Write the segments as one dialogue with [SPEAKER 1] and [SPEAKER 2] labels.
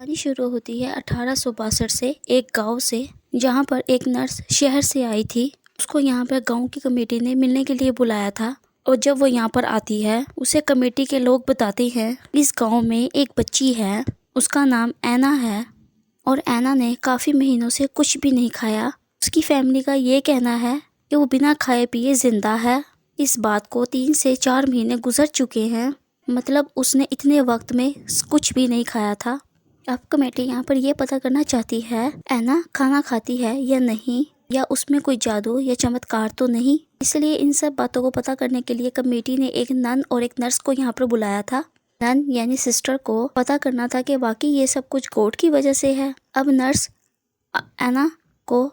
[SPEAKER 1] کہانی شروع ہوتی ہے 1862 سے ایک گاؤں سے، جہاں پر ایک نرس شہر سے آئی تھی۔ اس کو یہاں پر گاؤں کی کمیٹی نے ملنے کے لیے بلایا تھا، اور جب وہ یہاں پر آتی ہے اسے کمیٹی کے لوگ بتاتے ہیں اس گاؤں میں ایک بچی ہے، اس کا نام اینا ہے، اور اینا نے کافی مہینوں سے کچھ بھی نہیں کھایا۔ اس کی فیملی کا یہ کہنا ہے کہ وہ بنا کھائے پیے زندہ ہے۔ اس بات کو 3 سے 4 مہینے گزر چکے ہیں، مطلب اس نے اتنے وقت میں کچھ بھی نہیں کھایا تھا۔ اب کمیٹی یہاں پر یہ پتہ کرنا چاہتی ہے اینا کھانا کھاتی ہے یا نہیں، یا اس میں کوئی جادو یا چمتکار تو نہیں۔ اس لیے ان سب باتوں کو پتہ کرنے کے لیے کمیٹی نے ایک نن اور ایک نرس کو یہاں پر بلایا تھا۔ نن یعنی سسٹر کو پتہ کرنا تھا کہ واقعی یہ سب کچھ گوٹ کی وجہ سے ہے۔ اب نرس اینا کو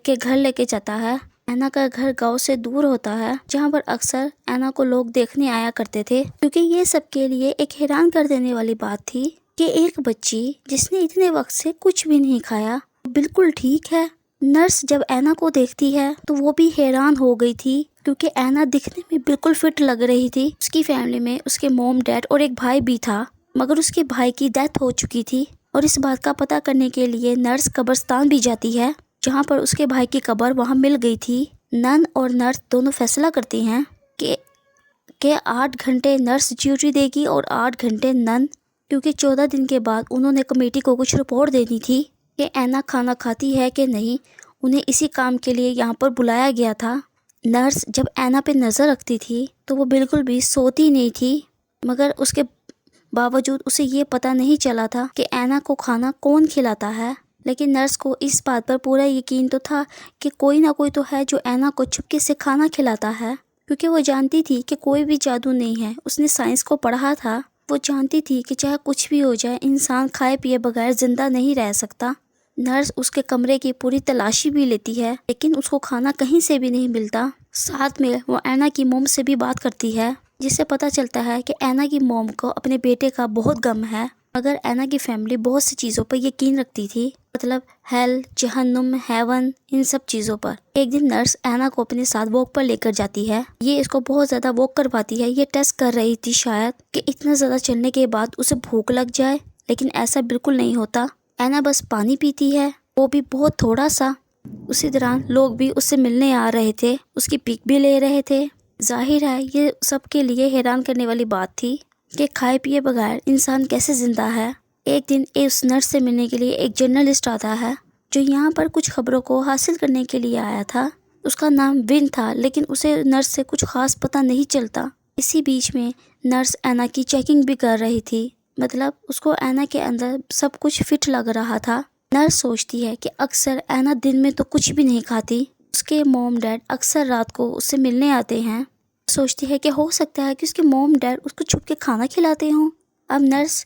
[SPEAKER 1] کے گھر لے کے جاتا ہے۔ اینا کا گھر گاؤں سے دور ہوتا ہے، جہاں پر اکثر اینا کو لوگ دیکھنے آیا کرتے تھے، کیونکہ یہ سب کے لیے ایک حیران کر دینے والی بات تھی کہ ایک بچی جس نے اتنے وقت سے کچھ بھی نہیں کھایا بالکل ٹھیک ہے۔ نرس جب اینا کو دیکھتی ہے تو وہ بھی حیران ہو گئی تھی، کیونکہ اینا دکھنے میں بالکل فٹ لگ رہی تھی۔ اس کی فیملی میں اس کے موم ڈیڈ اور ایک بھائی بھی تھا، مگر اس کے بھائی کی ڈیتھ ہو چکی تھی، اور اس بات کا پتہ کرنے کے لیے نرس قبرستان بھی جاتی ہے، جہاں پر اس کے بھائی کی قبر وہاں مل گئی تھی۔ نن اور نرس دونوں فیصلہ کرتی ہیں کہ 8 گھنٹے نرس ڈیوٹی دے گی اور 8 گھنٹے نن، کیونکہ 14 دن کے بعد انہوں نے کمیٹی کو کچھ رپورٹ دینی تھی کہ اینا کھانا کھاتی ہے کہ نہیں۔ انہیں اسی کام کے لیے یہاں پر بلایا گیا تھا۔ نرس جب اینا پہ نظر رکھتی تھی تو وہ بالکل بھی سوتی نہیں تھی، مگر اس کے باوجود اسے یہ پتہ نہیں چلا تھا کہ اینا کو کھانا کون کھلاتا ہے، لیکن نرس کو اس بات پر پورا یقین تو تھا کہ کوئی نہ کوئی تو ہے جو اینا کو چپکے سے کھانا کھلاتا ہے، کیونکہ وہ جانتی تھی کہ کوئی بھی جادو نہیں ہے۔ اس نے سائنس کو پڑھا تھا، وہ جانتی تھی کہ چاہے کچھ بھی ہو جائے انسان کھائے پیے بغیر زندہ نہیں رہ سکتا۔ نرس اس کے کمرے کی پوری تلاشی بھی لیتی ہے، لیکن اس کو کھانا کہیں سے بھی نہیں ملتا۔ ساتھ میں وہ اینا کی موم سے بھی بات کرتی ہے، جس سے پتہ چلتا ہے کہ اینا کی موم کو اپنے بیٹے کا بہت غم ہے، مگر اینا کی فیملی بہت سی چیزوں پر یقین رکھتی تھی، مطلب ہیل، جہنم، ہیون، ان سب چیزوں پر۔ ایک دن نرس اینا کو اپنے ساتھ واک پر لے کر جاتی ہے۔ یہ اس کو بہت زیادہ واک کرواتی ہے۔ یہ ٹیسٹ کر رہی تھی شاید کہ اتنا زیادہ چلنے کے بعد اسے بھوک لگ جائے، لیکن ایسا بالکل نہیں ہوتا۔ اینا بس پانی پیتی ہے، وہ بھی بہت تھوڑا سا۔ اسی دوران لوگ بھی اس سے ملنے آ رہے تھے، اس کی پک بھی لے رہے تھے۔ ظاہر ہے یہ سب کے لیے حیران کرنے والی بات تھی کہ کھائے پیے بغیر انسان کیسے زندہ ہے۔ ایک دن اس نرس سے ملنے کے لیے ایک جرنلسٹ آتا ہے، جو یہاں پر کچھ خبروں کو حاصل کرنے کے لیے آیا تھا۔ اس کا نام ون تھا، لیکن اسے نرس سے کچھ خاص پتہ نہیں چلتا۔ اسی بیچ میں نرس اینا کی چیکنگ بھی کر رہی تھی، مطلب اس کو اینا کے اندر سب کچھ فٹ لگ رہا تھا۔ نرس سوچتی ہے کہ اکثر اینا دن میں تو کچھ بھی نہیں کھاتی، اس کے موم ڈیڈ اکثر رات کو اس سے ملنے آتے ہیں۔ سوچتی ہے کہ ہو سکتا ہے کہ اس کے موم ڈیڈ اس کو چھپ کے کھانا کھلاتے ہوں۔ اب نرس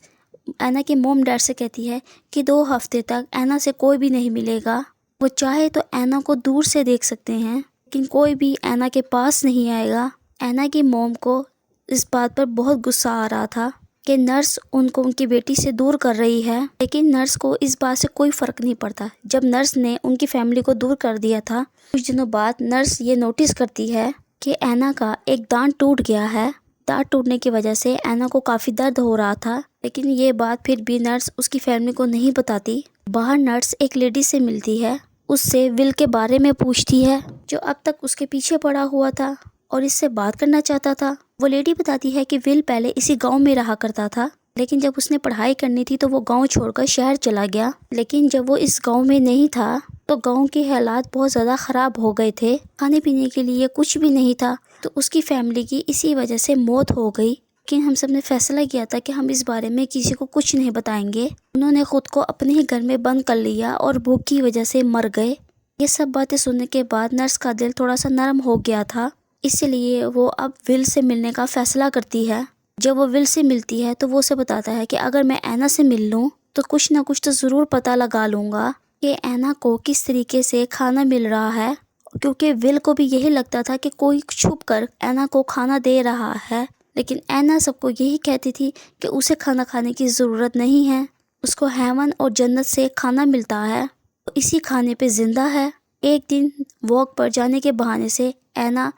[SPEAKER 1] اینا کے موم ڈیڈ سے کہتی ہے کہ 2 ہفتے تک اینا سے کوئی بھی نہیں ملے گا۔ وہ چاہے تو اینا کو دور سے دیکھ سکتے ہیں، لیکن کوئی بھی اینا کے پاس نہیں آئے گا۔ اینا کی موم کو اس بات پر بہت غصہ آ رہا تھا کہ نرس ان کو ان کی بیٹی سے دور کر رہی ہے، لیکن نرس کو اس بات سے کوئی فرق نہیں پڑتا۔ جب نرس نے ان کی فیملی کو دور کر دیا تھا، کچھ دنوں بعد نرس یہ نوٹس کرتی ہے کہ اینا کا ایک دانت ٹوٹ گیا ہے۔ دانت ٹوٹنے کی وجہ سے اینا کو کافی درد ہو رہا تھا، لیکن یہ بات پھر بھی نرس اس کی فیملی کو نہیں بتاتی۔ باہر نرس ایک لیڈی سے ملتی ہے، اس سے ول کے بارے میں پوچھتی ہے، جو اب تک اس کے پیچھے پڑا ہوا تھا اور اس سے بات کرنا چاہتا تھا۔ وہ لیڈی بتاتی ہے کہ ول پہلے اسی گاؤں میں رہا کرتا تھا، لیکن جب اس نے پڑھائی کرنی تھی تو وہ گاؤں چھوڑ کر شہر چلا گیا۔ لیکن جب وہ اس گاؤں میں نہیں تھا تو گاؤں کے حالات بہت زیادہ خراب ہو گئے تھے، کھانے پینے کے لیے کچھ بھی نہیں تھا، تو اس کی فیملی کی اسی وجہ سے موت ہو گئی۔ لیکن ہم سب نے فیصلہ کیا تھا کہ ہم اس بارے میں کسی کو کچھ نہیں بتائیں گے۔ انہوں نے خود کو اپنے ہی گھر میں بند کر لیا اور بھوک کی وجہ سے مر گئے۔ یہ سب باتیں سننے کے بعد نرس کا دل تھوڑا سا نرم ہو گیا تھا، اس لیے وہ اب ول سے ملنے کا فیصلہ کرتی ہے۔ جب وہ ول سے ملتی ہے تو وہ اسے بتاتا ہے کہ اگر میں اینا سے مل لوں تو کچھ نہ کچھ تو ضرور پتہ لگا لوں گا کہ اینا کو کس طریقے سے کھانا مل رہا ہے، کیونکہ ول کو بھی یہی لگتا تھا کہ کوئی چھپ کر اینا کو کھانا دے رہا ہے، لیکن اینا سب کو یہی کہتی تھی کہ اسے کھانا کھانے کی ضرورت نہیں ہے، اس کو ہیون اور جنت سے کھانا ملتا ہے، وہ اسی کھانے پہ زندہ ہے۔ ایک دن واک پر جانے کے بہانے سے اینا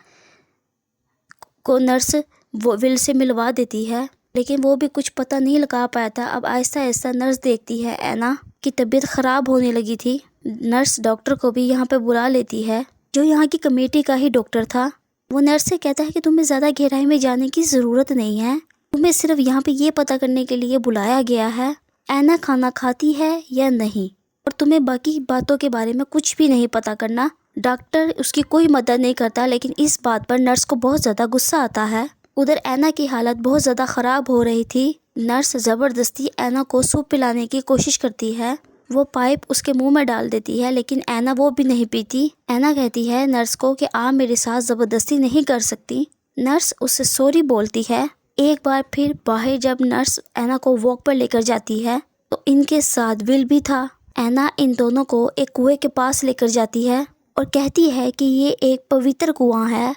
[SPEAKER 1] کو نرس ول سے ملوا دیتی ہے۔ لیکن وہ بھی کچھ پتہ نہیں لگا پایا تھا۔ اب آہستہ آہستہ نرس دیکھتی ہے اینا کی طبیعت خراب ہونے لگی تھی۔ نرس ڈاکٹر کو بھی یہاں پہ بلا لیتی ہے، جو یہاں کی کمیٹی کا ہی ڈاکٹر تھا۔ وہ نرس سے کہتا ہے کہ تمہیں زیادہ گہرائی میں جانے کی ضرورت نہیں ہے، تمہیں صرف یہاں پہ یہ پتہ کرنے کے لیے بلایا گیا ہے اینا کھانا کھاتی ہے یا نہیں، اور تمہیں باقی باتوں کے بارے میں کچھ بھی نہیں پتہ کرنا۔ ڈاکٹر اس کی کوئی مدد نہیں کرتا، لیکن اس بات پر نرس کو بہت زیادہ غصہ آتا ہے۔ ادھر اینا کی حالت بہت زیادہ خراب ہو رہی تھی۔ نرس زبردستی اینا کو سوپ پلانے کی کوشش کرتی ہے، وہ پائپ اس کے منہ میں ڈال دیتی ہے، لیکن اینا وہ بھی نہیں پیتی۔ اینا کہتی ہے نرس کو کہ آپ میرے ساتھ زبردستی نہیں کر سکتی۔ نرس اس سے سوری بولتی ہے۔ ایک بار پھر باہر جب نرس اینا کو واک پر لے کر جاتی ہے تو ان کے ساتھ ول بھی تھا۔ اینا ان دونوں کو ایک کنویں کے پاس لے کر جاتی ہے اور کہتی ہے کہ یہ ایک پوتر کنواں ہے۔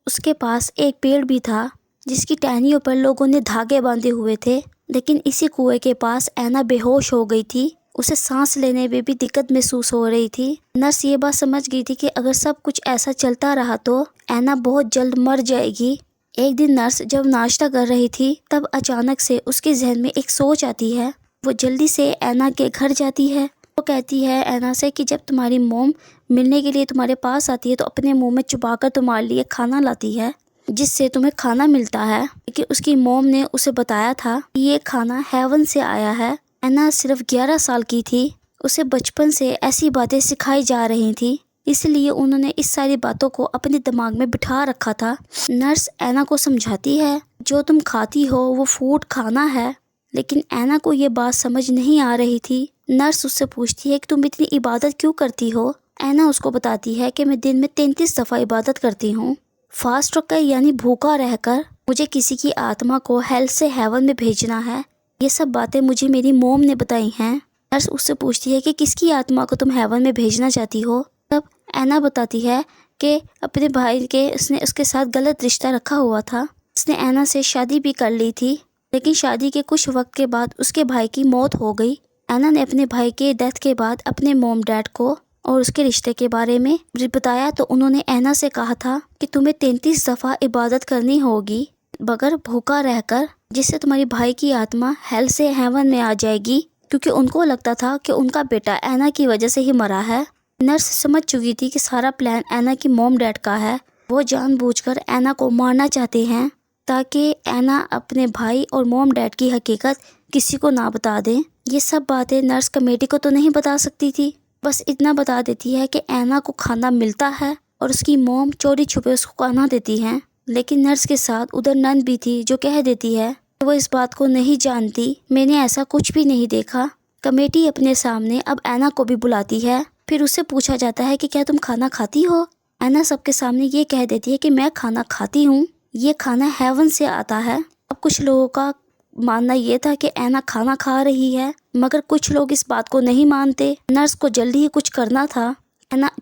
[SPEAKER 1] اس کے پاس ایک پیڑ بھی تھا جس کی ٹہنیوں پر لوگوں نے دھاگے باندھے ہوئے تھے، لیکن اسی کنویں کے پاس اینا بے ہوش ہو گئی تھی۔ اسے سانس لینے میں بھی دقت محسوس ہو رہی تھی۔ نرس یہ بات سمجھ گئی تھی کہ اگر سب کچھ ایسا چلتا رہا تو اینا بہت جلد مر جائے گی۔ ایک دن نرس جب ناشتہ کر رہی تھی تب اچانک سے اس کے ذہن میں ایک سوچ آتی ہے۔ وہ جلدی سے اینا کے گھر جاتی ہے۔ وہ کہتی ہے اینا سے کہ جب تمہاری موم ملنے کے لیے تمہارے پاس آتی ہے تو اپنے منہ میں چھپا کر تمہارے لیے کھانا لاتی ہے، جس سے تمہیں کھانا ملتا ہے، کہ اس کی موم نے اسے بتایا تھا کہ یہ کھانا ہیون سے آیا ہے۔ اینا صرف 11 سال کی تھی، اسے بچپن سے ایسی باتیں سکھائی جا رہی تھی، اس لیے انہوں نے اس ساری باتوں کو اپنے دماغ میں بٹھا رکھا تھا۔ نرس اینا کو سمجھاتی ہے جو تم کھاتی ہو وہ فوڈ کھانا ہے، لیکن اینا کو یہ بات سمجھ نہیں آ رہی تھی۔ نرس اس سے پوچھتی ہے کہ تم اتنی عبادت کیوں کرتی ہو؟ اینا اس کو بتاتی ہے کہ میں دن میں 33 دفعہ عبادت کرتی ہوں، فاسٹ رکھ کر یعنی بھوکا رہ کر مجھے کسی کی آتما کو ہیل سے ہیون میں بھیجنا ہے۔ یہ سب باتیں مجھے میری موم نے بتائی ہیں۔ نرس اس سے پوچھتی ہے کہ کس کی آتما کو تم ہیون میں بھیجنا چاہتی ہو؟ تب اینا بتاتی ہے کہ اپنے بھائی کے اس نے اس کے ساتھ غلط رشتہ رکھا ہوا تھا۔ اس نے اینا سے شادی بھی کر لی تھی، لیکن شادی کے کچھ وقت کے بعد اس کے بھائی کی موت ہو گئی۔ اینا نے اپنے بھائی کے ڈیتھ کے بعد اپنے موم ڈیڈ کو اور اس کے رشتے کے بارے میں بتایا تو انہوں نے اینا سے کہا تھا کہ تمہیں 33 دفعہ عبادت کرنی ہوگی بغیر بھوکا رہ کر، جس سے تمہاری بھائی کی آتما ہیل سے ہیون میں آ جائے گی، کیونکہ ان کو لگتا تھا کہ ان کا بیٹا اینا کی وجہ سے ہی مرا ہے۔ نرس سمجھ چکی تھی کہ سارا پلان اینا کی موم ڈیڈ کا ہے۔ وہ جان بوجھ کر اینا کو مارنا چاہتے ہیں تاکہ اینا اپنے بھائی اور موم ڈیڈ کی حقیقت کسی کو نہ بتا دیں۔ یہ سب باتیں نرس کمیٹی کو تو نہیں بتا سکتی تھی، بس اتنا بتا دیتی ہے کہ اینا کو کھانا ملتا ہے اور اس کی موم چوری چھپے اس کو کھانا دیتی ہیں۔ لیکن نرس کے ساتھ ادھر نند بھی تھی جو کہہ دیتی ہے وہ اس بات کو نہیں جانتی، میں نے ایسا کچھ بھی نہیں دیکھا۔ کمیٹی اپنے سامنے اب اینا کو بھی بلاتی ہے، پھر اس سے پوچھا جاتا ہے کہ کیا تم کھانا کھاتی ہو؟ اینا سب کے سامنے یہ کہہ دیتی ہے کہ میں کھانا کھاتی ہوں، یہ کھانا ہیون سے آتا ہے۔ اب کچھ لوگوں کا ماننا یہ تھا کہ اینا کھانا کھا رہی ہے، مگر کچھ لوگ اس بات کو نہیں مانتے۔ نرس کو جلدی ہی کچھ کرنا تھا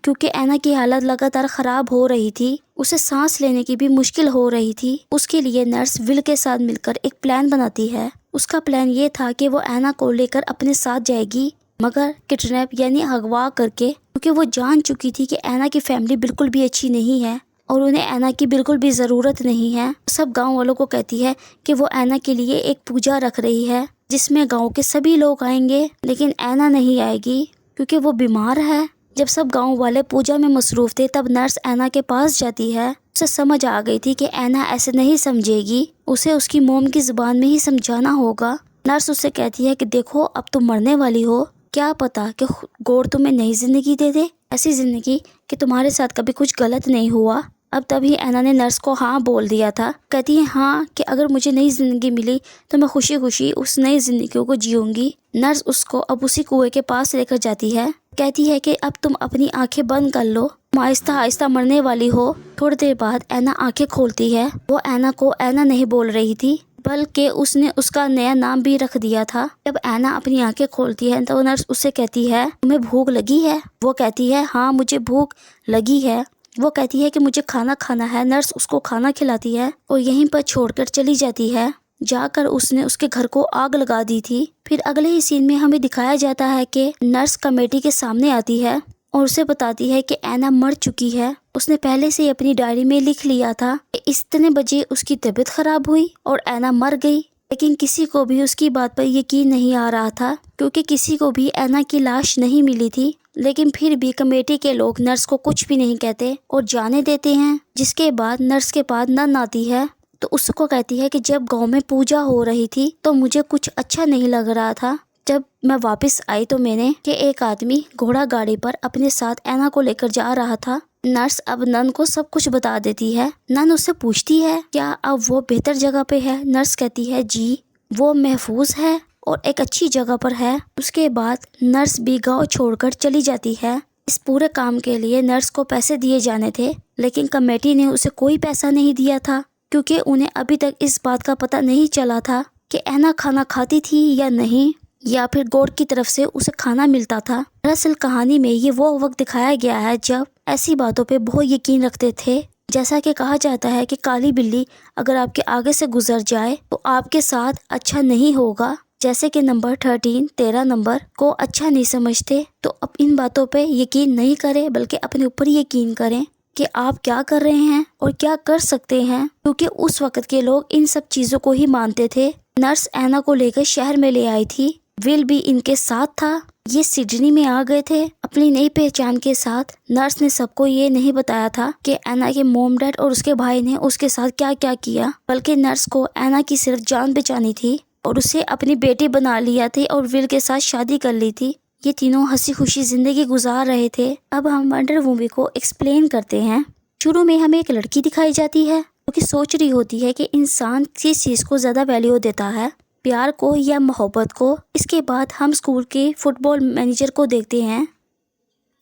[SPEAKER 1] کیونکہ اینا کی حالت لگاتار خراب ہو رہی تھی، اسے سانس لینے کی بھی مشکل ہو رہی تھی۔ اس کے لیے نرس ول کے ساتھ مل کر ایک پلان بناتی ہے۔ اس کا پلان یہ تھا کہ وہ اینا کو لے کر اپنے ساتھ جائے گی، مگر کڈنیپ یعنی اغوا کر کے، کیونکہ وہ جان چکی تھی کہ اینا کی فیملی بالکل بھی اچھی نہیں ہے اور انہیں اینا کی بالکل بھی ضرورت نہیں ہے۔ سب گاؤں والوں کو کہتی ہے کہ وہ اینا کے لیے ایک پوجا رکھ رہی ہے جس میں گاؤں کے سبھی لوگ آئیں گے، لیکن اینا نہیں آئے گی کیونکہ وہ بیمار ہے۔ جب سب گاؤں والے پوجا میں مصروف تھے تب نرس اینا کے پاس جاتی ہے۔ اسے سمجھ آ گئی تھی کہ اینا ایسے نہیں سمجھے گی، اسے اس کی موم کی زبان میں ہی سمجھانا ہوگا۔ نرس اس سے کہتی ہے کہ دیکھو اب تم مرنے والی ہو، کیا پتا کہ گوڈ تمہیں نئی زندگی دے دے، ایسی زندگی کہ تمہارے ساتھ کبھی کچھ غلط نہیں ہوا۔ اب تبھی اینا نے نرس کو ہاں بول دیا تھا، کہتی ہے ہاں کہ اگر مجھے نئی زندگی ملی تو میں خوشی خوشی اس نئی زندگی کو جیوں گی۔ نرس اس کو اب اسی کنویں کے پاس لے کر جاتی ہے، کہتی ہے کہ اب تم اپنی آنکھیں بند کر لو، تم آہستہ آہستہ مرنے والی ہو۔ تھوڑی دیر بعد اینا آنکھیں کھولتی ہے۔ وہ اینا کو اینا نہیں بول رہی تھی بلکہ اس نے اس کا نیا نام بھی رکھ دیا تھا۔ جب اینا اپنی آنکھیں کھولتی ہے تو نرس اس سے کہتی ہے تمہیں بھوک لگی ہے؟ وہ کہتی ہے ہاں مجھے بھوک لگی ہے۔ وہ کہتی ہے کہ مجھے کھانا کھانا ہے۔ نرس اس کو کھانا کھلاتی ہے اور یہیں پر چھوڑ کر چلی جاتی ہے۔ جا کر اس نے اس کے گھر کو آگ لگا دی تھی۔ پھر اگلے ہی سین میں ہمیں دکھایا جاتا ہے کہ نرس کمیٹی کے سامنے آتی ہے اور اسے بتاتی ہے کہ اینا مر چکی ہے۔ اس نے پہلے سے ہی اپنی ڈائری میں لکھ لیا تھا کہ اتنے بجے اس کی طبیعت خراب ہوئی اور اینا مر گئی۔ لیکن کسی کو بھی اس کی بات پر یقین نہیں آ رہا تھا کیونکہ کسی کو بھی اینا کی لاش نہیں ملی تھی۔ لیکن پھر بھی کمیٹی کے لوگ نرس کو کچھ بھی نہیں کہتے اور جانے دیتے ہیں۔ جس کے بعد نرس کے پاس نن آتی ہے تو اس کو کہتی ہے کہ جب گاؤں میں پوجا ہو رہی تھی تو مجھے کچھ اچھا نہیں لگ رہا تھا۔ جب میں واپس آئی تو میں نے کہ ایک آدمی گھوڑا گاڑی پر اپنے ساتھ اینا کو لے کر جا رہا تھا۔ نرس اب نن کو سب کچھ بتا دیتی ہے۔ نن اس سے پوچھتی ہے کیا اب وہ بہتر جگہ پہ ہے؟ نرس کہتی ہے جی وہ محفوظ ہے اور ایک اچھی جگہ پر ہے۔ اس کے بعد نرس بھی گاؤں چھوڑ کر چلی جاتی ہے۔ اس پورے کام کے لیے نرس کو پیسے دیے جانے تھے لیکن کمیٹی نے اسے کوئی پیسہ نہیں دیا تھا کیونکہ انہیں ابھی تک اس بات کا پتہ نہیں چلا تھا کہ اینا کھانا کھاتی تھی یا نہیں، یا پھر گوڈ کی طرف سے اسے کھانا ملتا تھا۔ دراصل کہانی میں یہ وہ وقت دکھایا گیا ہے جب ایسی باتوں پہ بہت یقین رکھتے تھے، جیسا کہ کہا جاتا ہے کہ کالی بلی اگر آپ کے آگے سے گزر جائے تو آپ کے ساتھ اچھا نہیں ہوگا۔ جیسے کہ نمبر 13 نمبر کو اچھا نہیں سمجھتے تو اب ان باتوں پہ یقین نہیں کریں بلکہ اپنے اوپر یقین کریں کہ آپ کیا کر رہے ہیں اور کیا کر سکتے ہیں، کیونکہ اس وقت کے لوگ ان سب چیزوں کو ہی مانتے تھے۔ نرس اینا کو لے کر شہر میں لے آئی تھی، ول بھی ان کے ساتھ تھا۔ یہ سڈنی میں آ گئے تھے اپنی نئی پہچان کے ساتھ۔ نرس نے سب کو یہ نہیں بتایا تھا کہ اینا کے موم ڈیڈ اور اس کے بھائی نے اس کے ساتھ کیا کیا کیا، بلکہ نرس کو اینا کی صرف جان بچانی تھی اور اسے اپنی بیٹی بنا لیا تھی اور ول کے ساتھ شادی کر لی تھی۔ یہ تینوں ہنسی خوشی زندگی گزار رہے تھے۔ اب ہم ونڈر وومن کو ایکسپلین کرتے ہیں۔ شروع میں ہمیں ایک لڑکی دکھائی جاتی ہے جو کہ سوچ رہی ہوتی ہے کہ انسان کس چیز کو زیادہ ویلیو دیتا ہے، پیار کو یا محبت کو۔ اس کے بعد ہم اسکول کے فٹ بال مینیجر کو دیکھتے ہیں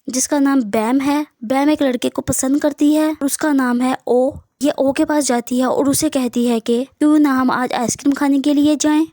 [SPEAKER 1] جس کا نام بیم ہے۔ بیم ایک لڑکے کو پسند کرتی ہے، اس کا نام ہے او۔ یہ او کے پاس جاتی ہے اور اسے کہتی ہے کہ کیوں نہ ہم آج آئس کریم کھانے کے لیے جائیں،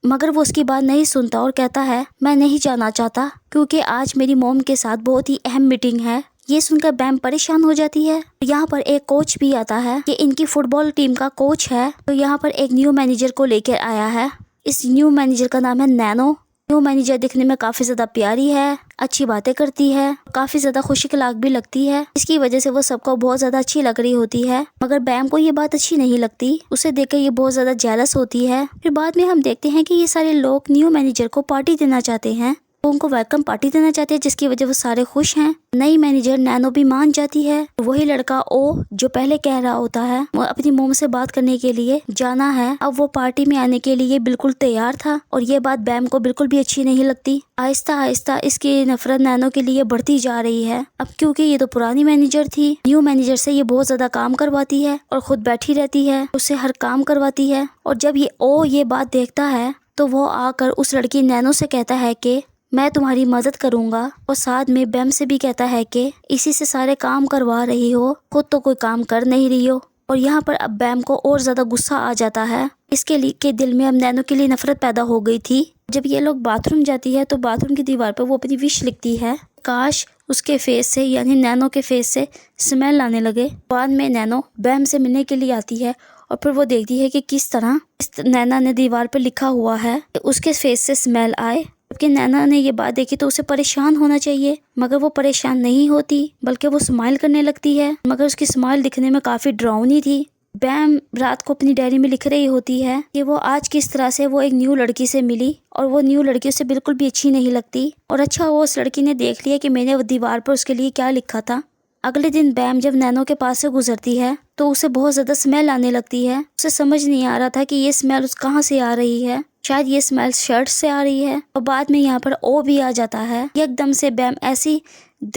[SPEAKER 1] مگر وہ اس کی بات نہیں سنتا اور کہتا ہے میں نہیں جانا چاہتا کیونکہ آج میری موم کے ساتھ بہت ہی اہم میٹنگ ہے۔ یہ سن کر بیم پریشان ہو جاتی ہے۔ یہاں پر ایک کوچ بھی آتا ہے کہ ان کی فٹ بال ٹیم کا کوچ ہے، تو یہاں پر ایک نیو مینیجر کو لے کر آیا ہے۔ اس نیو مینیجر کا نام ہے نینو۔ نیو مینیجر دکھنے میں کافی زیادہ پیاری ہے، اچھی باتیں کرتی ہے، کافی زیادہ خوش اخلاق بھی لگتی ہے، اس کی وجہ سے وہ سب کو بہت زیادہ اچھی لگ رہی ہوتی ہے۔ مگر بیم کو یہ بات اچھی نہیں لگتی، اسے دیکھ کر یہ بہت زیادہ جیلس ہوتی ہے۔ پھر بعد میں ہم دیکھتے ہیں کہ یہ سارے لوگ نیو مینیجر کو پارٹی دینا چاہتے ہیں، ان کو ویلکم پارٹی دینا چاہتے ہیں، جس کی وجہ وہ سارے خوش ہیں۔ نئی مینیجر نینو بھی مان جاتی ہے۔ وہی لڑکا او جو پہلے کہہ رہا ہوتا ہے وہ اپنی موم سے بات کرنے کے لیے جانا ہے، اب وہ پارٹی میں آنے کے لیے بالکل تیار تھا اور یہ بات بیم کو بالکل بھی اچھی نہیں لگتی۔ آہستہ آہستہ اس کی نفرت نینو کے لیے بڑھتی جا رہی ہے۔ اب کیونکہ یہ تو پرانی مینیجر تھی، نیو مینیجر سے یہ بہت زیادہ کام کرواتی ہے اور خود بیٹھی رہتی ہے، اس سے ہر کام کرواتی ہے۔ اور جب یہ او یہ بات دیکھتا ہے تو وہ آ کر اس لڑکی نینو سے کہتا ہے کہ میں تمہاری مدد کروں گا، اور ساتھ میں بیم سے بھی کہتا ہے کہ اسی سے سارے کام کروا رہی ہو، خود تو کوئی کام کر نہیں رہی ہو۔ اور یہاں پر اب بیم کو اور زیادہ غصہ آ جاتا ہے، اس کے لیے کہ دل میں اب نینو کے لیے نفرت پیدا ہو گئی تھی۔ جب یہ لوگ باتھ روم جاتی ہے تو باتھ روم کی دیوار پہ وہ اپنی وش لکھتی ہے، کاش اس کے فیس سے یعنی نینو کے فیس سے اسمیل آنے لگے۔ بعد میں نینو بیم سے ملنے کے لیے آتی ہے اور پھر وہ دیکھتی ہے کہ کس طرح نینا نے دیوار پہ لکھا ہوا ہے کہ اس کے فیس سے اسمیل آئے۔ جبکہ نینا نے یہ بات دیکھی تو اسے پریشان ہونا چاہیے، مگر وہ پریشان نہیں ہوتی بلکہ وہ اسمائل کرنے لگتی ہے، مگر اس کی اسمائل دکھنے میں کافی ڈراؤنی تھی۔ بیم رات کو اپنی ڈائری میں لکھ رہی ہوتی ہے کہ وہ آج کس طرح سے وہ ایک نیو لڑکی سے ملی اور وہ نیو لڑکی اسے بالکل بھی اچھی نہیں لگتی، اور اچھا وہ اس لڑکی نے دیکھ لیا کہ میں نے وہ دیوار پر اس کے لیے کیا لکھا تھا۔ اگلے دن بیم جب نینو کے پاس سے گزرتی ہے تو اسے بہت زیادہ اسمیل آنے لگتی ہے۔ اسے سمجھ نہیں آ رہا تھا کہ یہ اسمیل کہاں سے آ رہی ہے، شاید یہ اسمیل شرٹ سے آ رہی ہے۔ اور بعد میں یہاں پر او بھی آ جاتا ہے۔ ایک دم سے بیم ایسی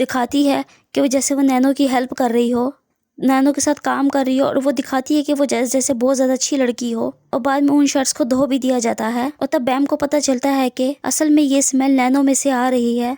[SPEAKER 1] دکھاتی ہے کہ وہ جیسے وہ نینو کی ہیلپ کر رہی ہو، نینو کے ساتھ کام کر رہی ہو، اور وہ دکھاتی ہے کہ وہ جیسے بہت زیادہ اچھی لڑکی ہو، اور بعد میں ان شرٹس کو دھو بھی دیا جاتا ہے۔ اور تب بیم کو پتہ چلتا ہے کہ اصل میں یہ اسمیل نینو میں سے آ رہی ہے،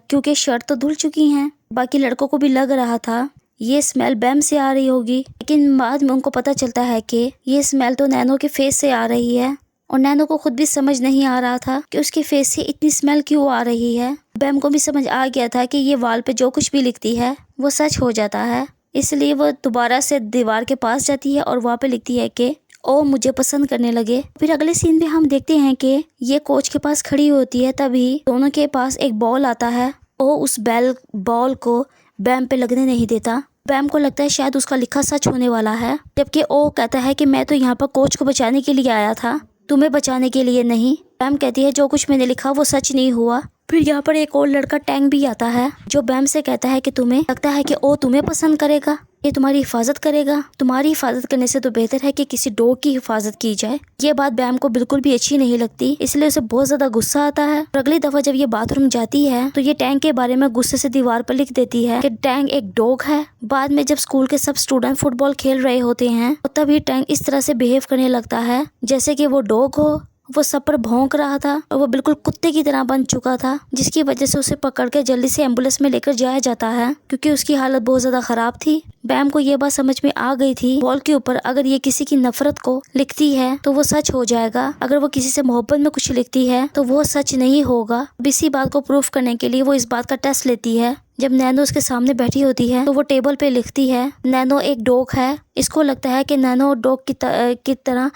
[SPEAKER 1] کیونکہ شرٹ تو دھل چکی ہیں۔ باقی لڑکوں کو بھی لگ رہا تھا یہ اسمیل بیم سے آ رہی ہوگی، لیکن بعد میں ان کو پتہ چلتا ہے کہ یہ اسمیل تو نینو کے فیس سے آ رہی ہے، اور نینو کو خود بھی سمجھ نہیں آ رہا تھا کہ اس کے فیس سے اتنی اسمیل کیوں آ رہی ہے۔ بیم کو بھی سمجھ آ گیا تھا کہ یہ وال پہ جو کچھ بھی لکھتی ہے وہ سچ ہو جاتا ہے، اس لیے وہ دوبارہ سے دیوار کے پاس جاتی ہے اور وہاں پہ لکھتی ہے کہ او مجھے پسند کرنے لگے۔ پھر اگلے سین میں ہم دیکھتے ہیں کہ یہ کوچ کے پاس کھڑی ہوتی ہے، تبھی دونوں کے پاس ایک بال آتا ہے۔ او اس بال کو بیم پہ لگنے نہیں دیتا۔ بیم کو لگتا ہے شاید اس کا لکھا سچ ہونے والا ہے، جبکہ او کہتا ہے کہ میں تو یہاں پر کوچ کو بچانے کے لیے آیا تھا۔ تمہیں بچانے کے لیے نہیں۔ بیم کہتی ہے جو کچھ میں نے لکھا وہ سچ نہیں ہوا۔ پھر یہاں پر ایک اور لڑکا ٹینگ بھی آتا ہے جو بیم سے کہتا ہے کہ تمہیں لگتا ہے کہ وہ تمہیں پسند کرے گا، یہ تمہاری حفاظت کرے گا، تمہاری حفاظت کرنے سے تو بہتر ہے کہ کسی ڈوگ کی حفاظت کی جائے۔ یہ بات بیم کو بالکل بھی اچھی نہیں لگتی، اس لیے اسے بہت زیادہ غصہ آتا ہے۔ اور اگلی دفعہ جب یہ باتھ روم جاتی ہے تو یہ ٹینگ کے بارے میں غصے سے دیوار پر لکھ دیتی ہے کہ ٹینگ ایک ڈوگ ہے۔ بعد میں جب اسکول کے سب اسٹوڈنٹ فٹ بال کھیل رہے ہوتے ہیں تب ہی ٹینگ اس طرح سے بیہیو کرنے لگتا ہے جیسے کہ وہ ڈوگ ہو۔ وہ سب پر بھونک رہا تھا اور وہ بالکل کتے کی طرح بن چکا تھا، جس کی وجہ سے اسے پکڑ کے جلدی سے ایمبولینس میں لے کر جایا جاتا ہے کیونکہ اس کی حالت بہت زیادہ خراب تھی۔ بیم کو یہ بات سمجھ میں آ گئی تھی وال کے اوپر اگر یہ کسی کی نفرت کو لکھتی ہے تو وہ سچ ہو جائے گا، اگر وہ کسی سے محبت میں کچھ لکھتی ہے تو وہ سچ نہیں ہوگا۔ اب اسی بات کو پروف کرنے کے لیے وہ اس بات کا ٹیسٹ لیتی ہے۔ جب نینو اس کے سامنے بیٹھی ہوتی ہے تو وہ ٹیبل پہ لکھتی ہے نینو ایک ڈوگ ہے۔ اس کو لگتا ہے کہ نینو ڈوگ کی طرح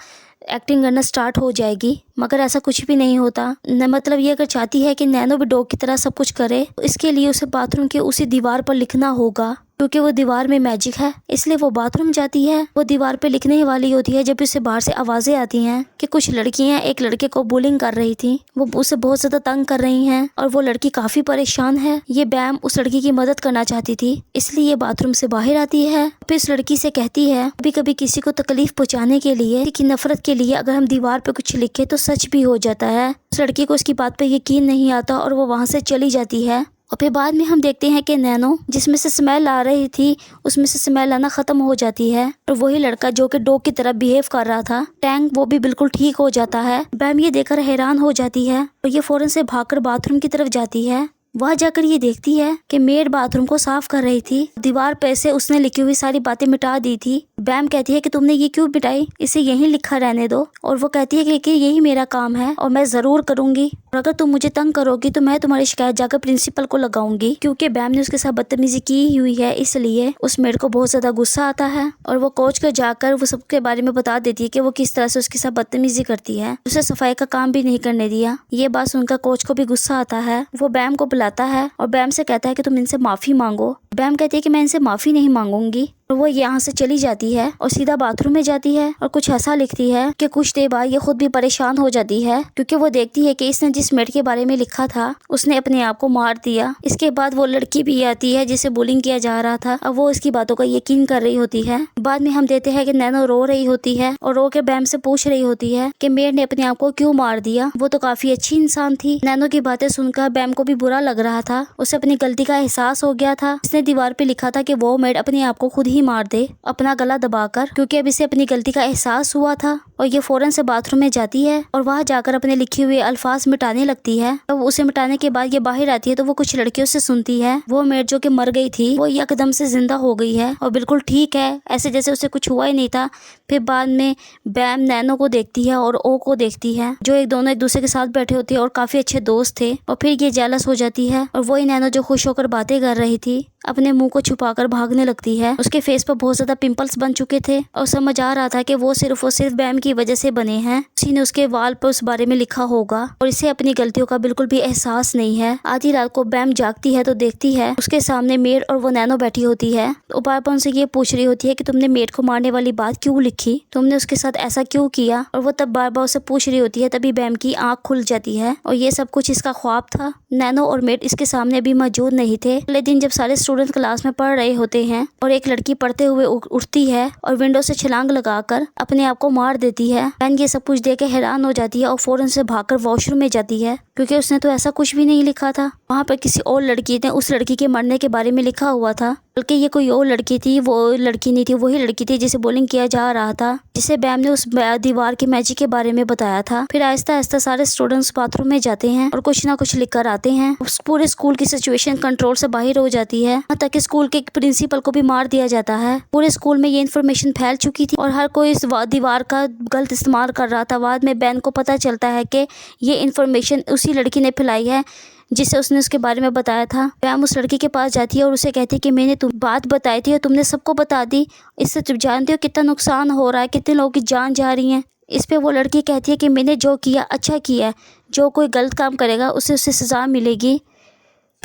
[SPEAKER 1] ایکٹنگ کرنا سٹارٹ ہو جائے گی، مگر ایسا کچھ بھی نہیں ہوتا۔ مطلب یہ اگر چاہتی ہے کہ نینو بھی ڈوگ کی طرح سب کچھ کرے اس کے لیے اسے باتھ روم کے اسی دیوار پر لکھنا ہوگا کیونکہ وہ دیوار میں میجک ہے، اس لیے وہ باتھ روم جاتی ہے۔ وہ دیوار پہ لکھنے والی ہوتی ہے جب اسے باہر سے آوازیں آتی ہیں کہ کچھ لڑکیاں ایک لڑکے کو بولنگ کر رہی تھی، وہ اسے بہت زیادہ تنگ کر رہی ہیں اور وہ لڑکی کافی پریشان ہے۔ یہ بیم اس لڑکی کی مدد کرنا چاہتی تھی، اس لیے یہ باتھ روم سے باہر آتی ہے، پھر اس لڑکی سے کہتی ہے کبھی کبھی کسی کو تکلیف پہنچانے کے لیے، کسی کی نفرت کے لیے اگر ہم دیوار پہ کچھ لکھے تو سچ بھی ہو جاتا ہے۔ اس لڑکی کو اس کی بات پہ یقین نہیں آتا اور وہ وہاں سے چلی جاتی ہے۔ اور پھر بعد میں ہم دیکھتے ہیں کہ نینو جس میں سے اسمیل آ رہی تھی اس میں سے اسمیل آنا ختم ہو جاتی ہے اور وہی لڑکا جو کہ ڈوگ کی طرح بیہیو کر رہا تھا ٹینگ، وہ بھی بالکل ٹھیک ہو جاتا ہے۔ بیم یہ دیکھ کر حیران ہو جاتی ہے اور یہ فوراً سے بھاگ کر باتھ روم کی طرف جاتی ہے۔ وہاں جا کر یہ دیکھتی ہے کہ میڈ باتھ روم کو صاف کر رہی تھی، دیوار پہ سے اس نے لکھی ہوئی ساری باتیں مٹا دی تھی۔ بیم کہتی ہے کہ تم نے یہ کیوں مٹائی، اسے یہیں لکھا رہنے دو، اور وہ کہتی ہے کہ یہی میرا کام ہے اور میں ضرور کروں گی، اور اگر تم مجھے تنگ کرو گی تو میں تمہاری شکایت جا کر پرنسپل کو لگاؤں گی۔ کیونکہ بیم نے اس کے ساتھ بدتمیزی کی ہوئی ہے اس لیے اس میڈ کو بہت زیادہ غصہ آتا ہے اور وہ کوچ کو جا کر وہ سب کے بارے میں بتا دیتی ہے کہ وہ کس طرح سے اس کے ساتھ بدتمیزی کرتی ہے، اسے صفائی کا کام بھی نہیں کرنے دیا۔ یہ بات سن کر کوچ کو بھی غصہ آتا ہے، وہ بیم کو بلاتا ہے اور بیم سے کہتا ہے کہ تم ان سے معافی مانگو۔ بیم کہتی ہے کہ میں ان سے معافی نہیں مانگوں گی، اور وہ یہاں سے چلی جاتی ہے اور سیدھا باتھ روم میں جاتی ہے اور کچھ ایسا لکھتی ہے کہ کچھ دیر بعد یہ خود بھی پریشان ہو جاتی ہے کیونکہ وہ دیکھتی ہے کہ اس نے جس میڈ کے بارے میں لکھا تھا اس نے اپنے آپ کو مار دیا۔ اس کے بعد وہ لڑکی بھی آتی ہے جسے بولنگ کیا جا رہا تھا، اب وہ اس کی باتوں کا یقین کر رہی ہوتی ہے۔ بعد میں ہم دیکھتے ہیں کہ نینو رو رہی ہوتی ہے اور رو کے بیم سے پوچھ رہی ہوتی ہے کہ میڈ نے اپنے آپ کو کیوں مار دیا، وہ تو کافی اچھی انسان تھی۔ نینو کی باتیں سن کر بیم کو بھی برا لگ رہا تھا، اسے اپنی غلطی کا احساس ہو گیا تھا۔ اس نے دیوار پہ لکھا تھا کہ وہ میڈ اپنے آپ کو خود ہی مار دے اپنا گلا دبا کر، کیونکہ اب اسے اپنی غلطی کا احساس ہوا تھا، اور یہ فوراً سے باتھ روم میں جاتی ہے اور وہاں جا کر اپنے لکھے ہوئے الفاظ مٹانے لگتی ہے۔ اب اسے مٹانے کے بعد یہ باہر آتی ہے تو وہ کچھ لڑکیوں سے سنتی ہے وہ میڈ جو کہ مر گئی تھی وہ یکدم سے زندہ ہو گئی ہے اور بالکل ٹھیک ہے، ایسے جیسے اسے کچھ ہوا ہی نہیں تھا۔ پھر بعد میں بیم نینو کو دیکھتی ہے اور او کو دیکھتی ہے جو دونوں ایک دوسرے کے ساتھ بیٹھے ہوتے ہیں اور کافی اچھے دوست تھے، اور پھر یہ جیلس ہو جاتی ہے اور وہی نینو جو خوش ہو کر باتیں کر رہی تھی اپنے منہ کو چھپا کر بھاگنے لگتی ہے۔ اس کے فیس پر بہت زیادہ پمپلس بن چکے تھے اور سمجھ آ رہا تھا کہ وہ صرف بیم کی وجہ سے بنے ہیں، اسی نے اس کے وال پر اس بارے میں لکھا ہوگا اور اسے اپنی غلطیوں کا بالکل بھی احساس نہیں ہے۔ آدھی رات کو بیم جاگتی ہے تو دیکھتی ہے اس کے سامنے میڈ اور وہ نینو بیٹھی ہوتی ہے، تو بار بار ان سے یہ پوچھ رہی ہوتی ہے کہ تم نے میڈ کو مارنے والی بات کیوں لکھی، تم نے اس کے ساتھ ایسا کیوں کیا، اور وہ تب بار بار اسے پوچھ رہی ہوتی ہے۔ تبھی بیم کی آنکھ کھل جاتی ہے اور یہ سب کچھ اس کا خواب تھا۔ نینو اور میڈ اس کے سامنے بھی موجود نہیں تھے۔ اگلے دن جب سارے اسٹوڈنٹ کلاس میں پڑھ رہے ہوتے ہیں اور ایک لڑکی پڑھتے ہوئے اٹھتی ہے اور ونڈو سے چھلانگ لگا کر اپنے آپ کو مار دیتی ہے، بین یہ سب کچھ دیکھ کے حیران ہو جاتی ہے اور فوراً سے بھاگ کر واش روم میں جاتی ہے کیونکہ اس نے تو ایسا کچھ بھی نہیں لکھا تھا۔ وہاں پر کسی اور لڑکی نے اس لڑکی کے مرنے کے بارے میں لکھا ہوا تھا، بلکہ یہ کوئی اور لڑکی تھی، وہ لڑکی نہیں تھی، وہی لڑکی تھی جسے بولنگ کیا جا رہا تھا، جسے بیم نے اس دیوار کے میجک کے بارے میں بتایا تھا۔ پھر آہستہ آہستہ سارے اسٹوڈنٹس باتھ روم میں جاتے ہیں اور کچھ نہ کچھ لکھ کر آتے ہیں۔ پورے اسکول کی سچویشن کنٹرول سے باہر ہو جاتی ہے، یہاں تک کہ اسکول کے پرنسپل کو بھی مار دیا جاتا ہے۔ پورے اسکول میں یہ انفارمیشن پھیل چکی تھی اور ہر کوئی اس دیوار کا غلط استعمال کر رہا تھا۔ بعد میں بین کو پتہ چلتا ہے کہ یہ انفارمیشن اسی لڑکی نے پھیلائی ہے جسے اس نے اس کے بارے میں بتایا تھا۔ بیم اس لڑکی کے پاس جاتی ہے اور اسے کہتی ہے کہ میں نے تم بات بتائی تھی اور تم نے سب کو بتا دی، اس سے تم جانتے ہو کتنا نقصان ہو رہا ہے، کتنے لوگوں کی جان جا رہی ہیں۔ اس پہ وہ لڑکی کہتی ہے کہ میں نے جو کیا اچھا کیا ہے، جو کوئی غلط کام کرے گا اسے سزا ملے گی۔